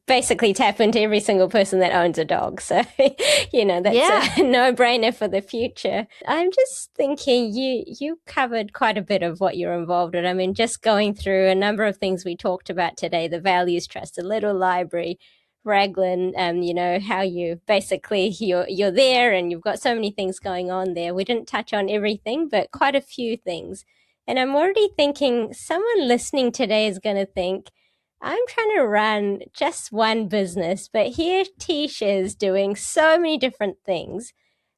basically tap into every single person that owns a dog. So, that's a no-brainer for the future. I'm just thinking you covered quite a bit of what you're involved in. I mean, just going through a number of things we talked about today, the values trust, the little library, Raglan, how you basically you're there and you've got so many things going on there. We didn't touch on everything, but quite a few things. And I'm already thinking someone listening today is going to think, I'm trying to run just one business, but here Tesh is doing so many different things.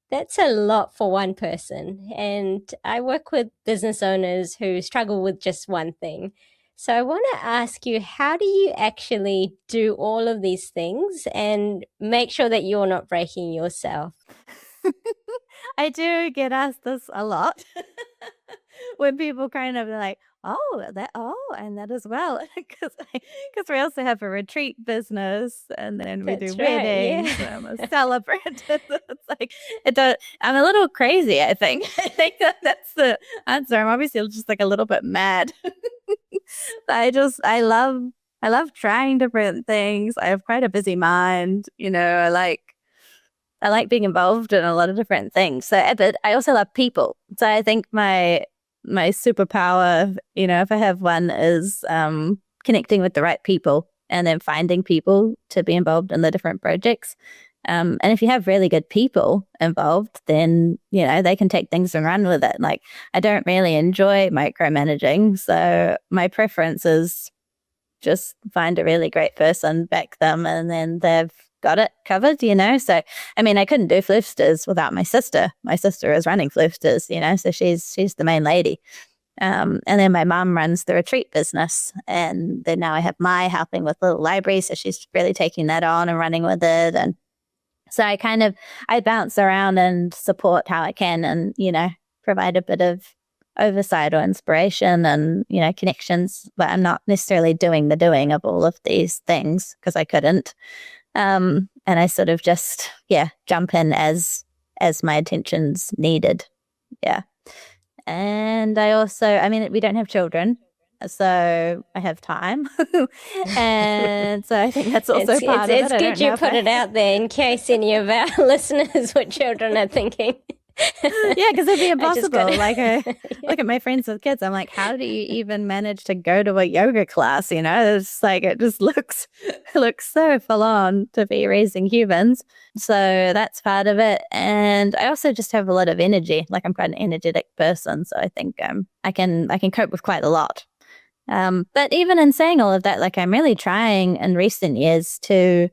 That's a lot for one person. And I work with business owners who struggle with just one thing. So I want to ask you, how do you actually do all of these things and make sure that you're not breaking yourself? I do get asked this a lot when people kind of are like, and that as well. Because we also have a retreat business and then we do weddings. Yeah. I'm a celebrant. It's like, I'm a little crazy, I think. I think that's the answer. I'm obviously just like a little bit mad. I love trying different things. I have quite a busy mind. I like being involved in a lot of different things. So, but I also love people. So I think my superpower, if I have one, is connecting with the right people and then finding people to be involved in the different projects. And if you have really good people involved, then, they can take things and run with it. Like, I don't really enjoy micromanaging. So my preference is just find a really great person, back them, and then they've got it covered, So, I mean, I couldn't do Floofsters without my sister. My sister is running Floofsters, so she's the main lady. And then my mom runs the retreat business. And then now I have Mai helping with little library. So she's really taking that on and running with it. And so I bounce around and support how I can and, provide a bit of oversight or inspiration and, connections, but I'm not necessarily doing the doing of all of these things because I couldn't. And I sort of just, jump in as my attention's needed. Yeah. And I also, we don't have children, so I have time. And so I think that's also part of it. It's good you put it out there in case any of our listeners with children are thinking. Yeah, because it'd be impossible. Look at my friends with kids. I'm like, how do you even manage to go to a yoga class? It's like, it just looks so full on to be raising humans. So that's part of it. And I also just have a lot of energy. Like, I'm quite an energetic person. So I think I can cope with quite a lot. But even in saying all of that, like, I'm really trying in recent years to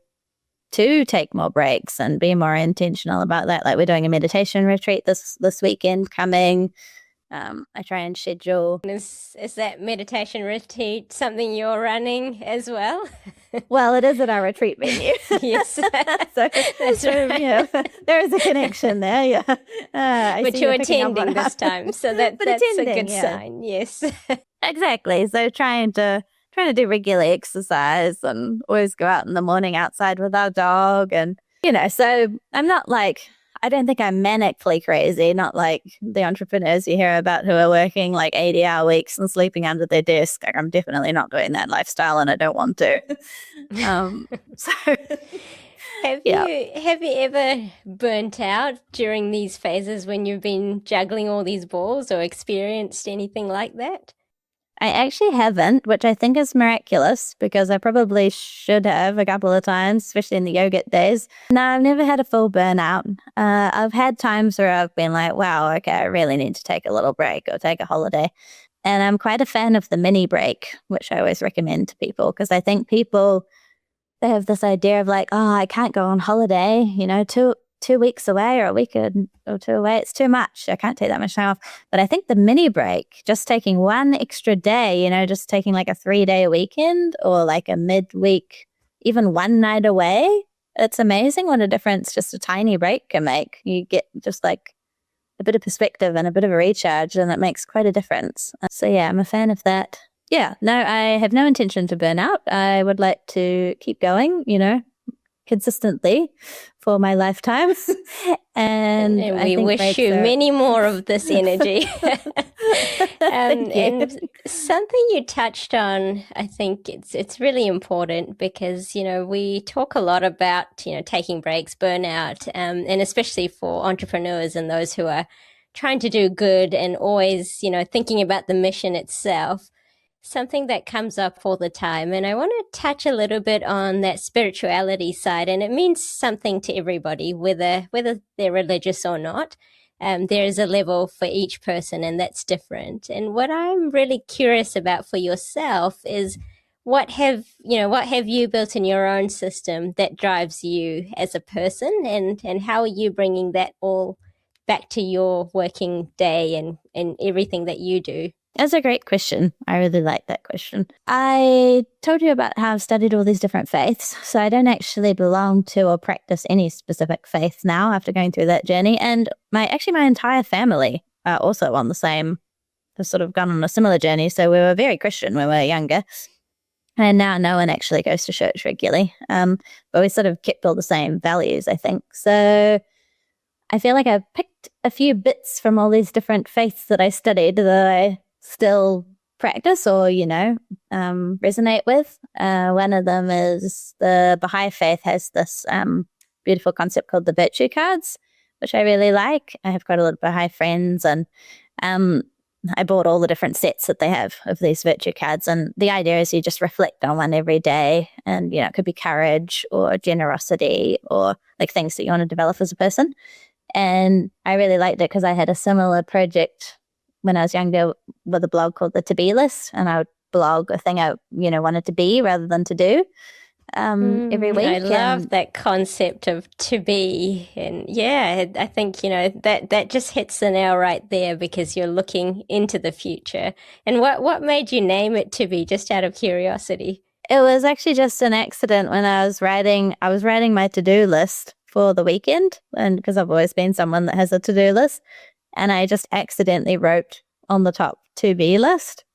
take more breaks and be more intentional about that. Like, we're doing a meditation retreat this weekend coming. I try and schedule. Is that meditation retreat something you're running as well? Well, it is at our retreat venue. Yes. So right. Yeah, there is a connection there. Yeah. But you're attending this time, so that's a good sign. Yes. Exactly. So trying to do regular exercise and always go out in the morning outside with our dog. And, so I'm not like, I don't think I'm manically crazy, not like the entrepreneurs you hear about who are working like 80-hour weeks and sleeping under their desk. Like, I'm definitely not doing that lifestyle and I don't want to. So have you ever burnt out during these phases when you've been juggling all these balls or experienced anything like that? I actually haven't, which I think is miraculous because I probably should have a couple of times, especially in the yogurt days. No, I've never had a full burnout. I've had times where I've been like, wow, okay, I really need to take a little break or take a holiday. And I'm quite a fan of the mini break, which I always recommend to people because I think people, they have this idea of like, oh, I can't go on holiday, 2 weeks away or a week or two away. It's too much. I can't take that much time off. But I think the mini break, just taking one extra day, just taking like a 3-day weekend or like a midweek, even one night away, it's amazing what a difference just a tiny break can make. You get just like a bit of perspective and a bit of a recharge, and it makes quite a difference. So yeah, I'm a fan of that. Yeah, no, I have no intention to burn out. I would like to keep going, consistently for my lifetime. and we wish you many more of this energy. And something you touched on, I think it's really important because, we talk a lot about, taking breaks, burnout, and especially for entrepreneurs and those who are trying to do good and always, thinking about the mission itself. Something that comes up all the time. And I want to touch a little bit on that spirituality side. And it means something to everybody, whether they're religious or not. There is a level for each person, and that's different. And what I'm really curious about for yourself is what have you built in your own system that drives you as a person, and how are you bringing that all back to your working day and everything that you do? That's a great question. I really like that question. I told you about how I've studied all these different faiths. So I don't actually belong to or practice any specific faith now after going through that journey. And my entire family are also on the same, have sort of gone on a similar journey. So we were very Christian when we were younger. And now no one actually goes to church regularly. But we sort of kept all the same values, I think. So I feel like I've picked a few bits from all these different faiths that I studied that I still practice or, resonate with. One of them is the Baha'i faith has this beautiful concept called the virtue cards, which I really like. I have quite a lot of Baha'i friends, and I bought all the different sets that they have of these virtue cards. And the idea is you just reflect on one every day, and, it could be courage or generosity or like things that you want to develop as a person. And I really liked it because I had a similar project when I was younger with a blog called the To Be List, and I would blog a thing I, wanted to be rather than to do every week. I love that concept of to be. And yeah, I think, that just hits the nail right there because you're looking into the future. And what made you name it To Be, just out of curiosity? It was actually just an accident when I was writing my to-do list for the weekend, and because I've always been someone that has a to-do list. And I just accidentally wrote on the top to be list.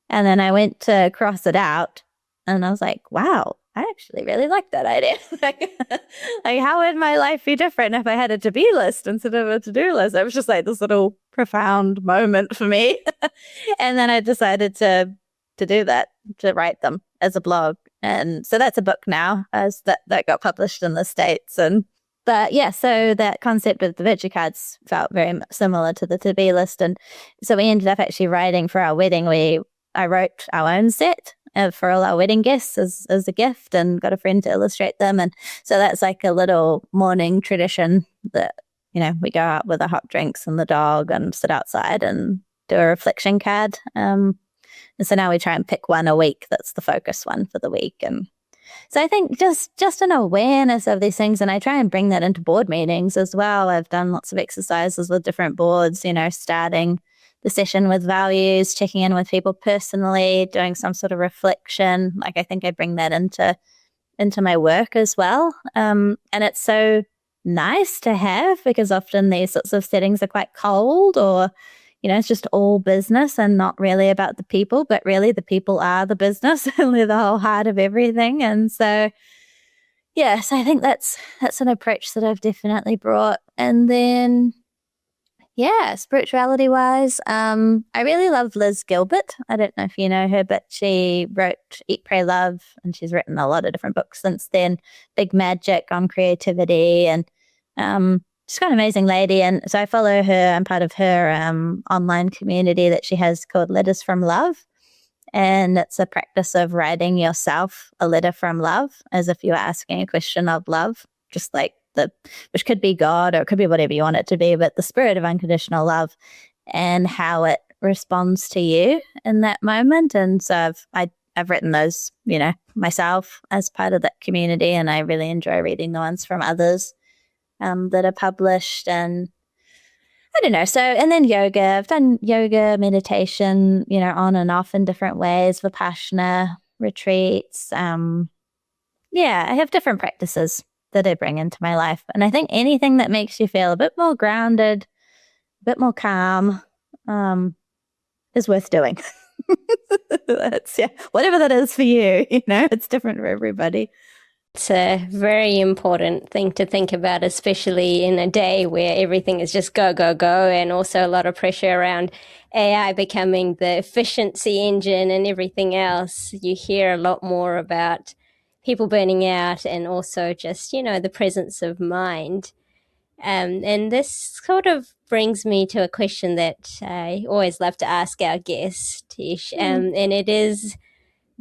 And then I went to cross it out. And I was like, wow, I actually really like that idea. like, how would my life be different if I had a to be list instead of a to do list? It was just like this little profound moment for me. And then I decided to do that, to write them as a blog. And so that's a book now, as that got published in the States. But yeah, so that concept of the virtue cards felt very similar to the to-be list. And so we ended up actually writing for our wedding. I wrote our own set for all our wedding guests as a gift, and got a friend to illustrate them. And so that's like a little morning tradition that, we go out with the hot drinks and the dog and sit outside and do a reflection card. And so now we try and pick one a week that's the focus one for the week. And so I think just an awareness of these things, and I try and bring that into board meetings as well. I've done lots of exercises with different boards, starting the session with values, checking in with people personally, doing some sort of reflection. Like I think I bring that into my work as well. And it's so nice to have because often these sorts of settings are quite cold or it's just all business and not really about the people, but really the people are the business and they're the whole heart of everything. And so, yes, I think that's an approach that I've definitely brought. And then, yeah, spirituality wise, I really love Liz Gilbert. I don't know if you know her, but she wrote Eat, Pray, Love, and she's written a lot of different books since then. Big Magic on creativity, and she's got an amazing lady. And so I follow her. I'm part of her online community that she has called Letters from Love. And it's a practice of writing yourself a letter from love, as if you were asking a question of love, just like which could be God or it could be whatever you want it to be, but the spirit of unconditional love and how it responds to you in that moment. And so I've written those, myself as part of that community, and I really enjoy reading the ones from others that are published. And I don't know. So, and then yoga. I've done yoga, meditation, on and off in different ways, Vipassana retreats. I have different practices that I bring into my life. And I think anything that makes you feel a bit more grounded, a bit more calm, is worth doing. Whatever that is for you, it's different for everybody. It's a very important thing to think about, especially in a day where everything is just go, go, go, and also a lot of pressure around AI becoming the efficiency engine and everything else. You hear a lot more about people burning out and also just, the presence of mind. And this sort of brings me to a question that I always love to ask our guests, Tesh, and it is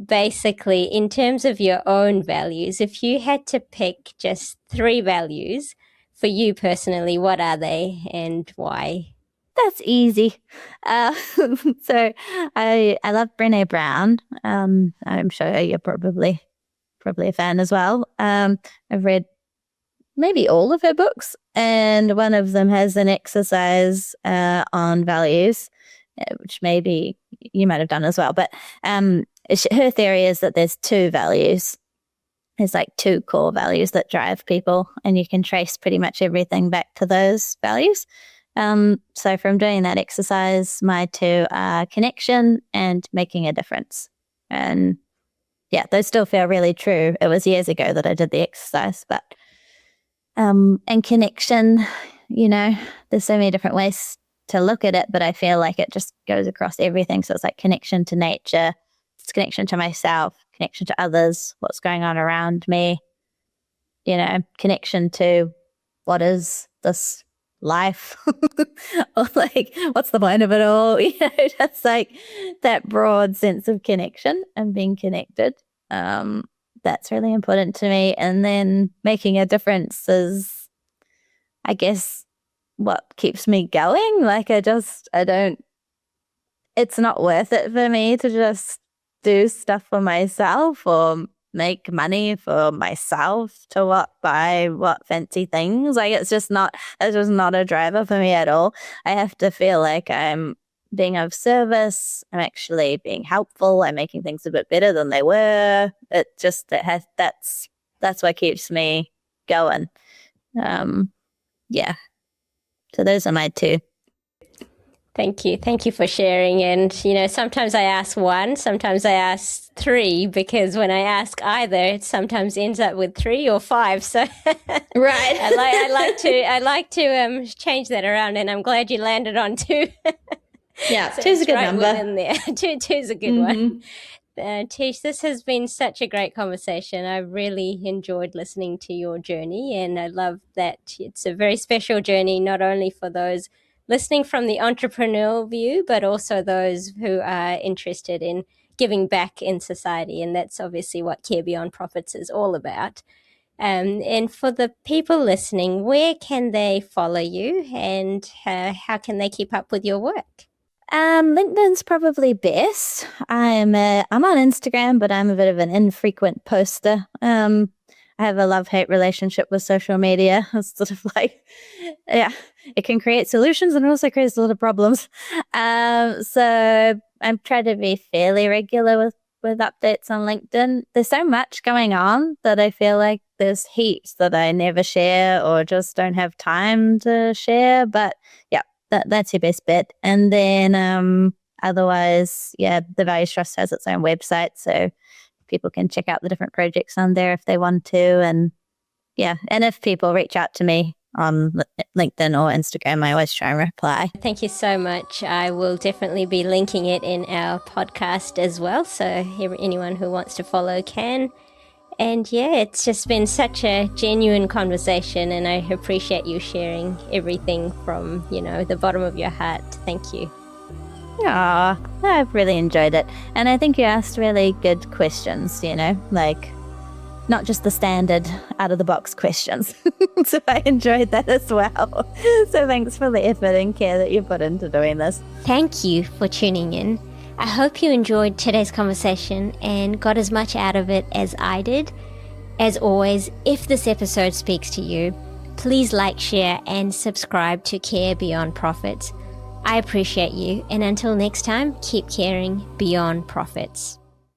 basically, in terms of your own values, if you had to pick just 3 values for you personally, what are they and why? That's easy. So I love Brené Brown. I'm sure you're probably a fan as well. I've read maybe all of her books, and one of them has an exercise on values, which maybe you might have done as well. But her theory is that there's 2 values. There's like 2 core values that drive people, and you can trace pretty much everything back to those values. So from doing that exercise, my 2 are connection and making a difference. And those still feel really true. It was years ago that I did the exercise, but and connection, there's so many different ways to look at it, but I feel like it just goes across everything. So it's like connection to nature, it's connection to myself, connection to others, what's going on around me, connection to what is this life or like what's the point of it all, just like that broad sense of connection and being connected. That's really important to me. And then making a difference is, I guess, what keeps me going. Like it's not worth it for me to just do stuff for myself or make money for myself to buy fancy things. Like it's just not a driver for me at all. I have to feel like I'm being of service. I'm actually being helpful. I'm making things a bit better than they were. That's what keeps me going. So those are my 2. Thank you for sharing. And, sometimes I ask 1, sometimes I ask 3, because when I ask either, it sometimes ends up with 3 or 5. So right. I like to change that around, and I'm glad you landed on 2. Yeah, so 2's a good number. In there. 2's a good one. Tesh, this has been such a great conversation. I really enjoyed listening to your journey, and I love that it's a very special journey, not only for those listening from the entrepreneurial view, but also those who are interested in giving back in society. And that's obviously what Care Beyond Profits is all about. And for the people listening, where can they follow you, and how can they keep up with your work? LinkedIn's probably best. I'm on Instagram, but I'm a bit of an infrequent poster. I have a love-hate relationship with social media. It's sort of like, it can create solutions and it also creates a lot of problems. So I'm trying to be fairly regular with updates on LinkedIn. There's so much going on that I feel like there's heaps that I never share or just don't have time to share. But that's your best bet. And then otherwise, the Values Trust has its own website, so people can check out the different projects on there if they want to. And and if people reach out to me on LinkedIn or Instagram, I always try and reply. Thank you so much. I will definitely be linking it in our podcast as well, so anyone who wants to follow can. And it's just been such a genuine conversation, and I appreciate you sharing everything from, the bottom of your heart. Thank you. Aw, I've really enjoyed it. And I think you asked really good questions, like not just the standard out-of-the-box questions. So I enjoyed that as well. So thanks for the effort and care that you put into doing this. Thank you for tuning in. I hope you enjoyed today's conversation and got as much out of it as I did. As always, if this episode speaks to you, please like, share, and subscribe to Care Beyond Profits. I appreciate you, and until next time, keep caring beyond profits.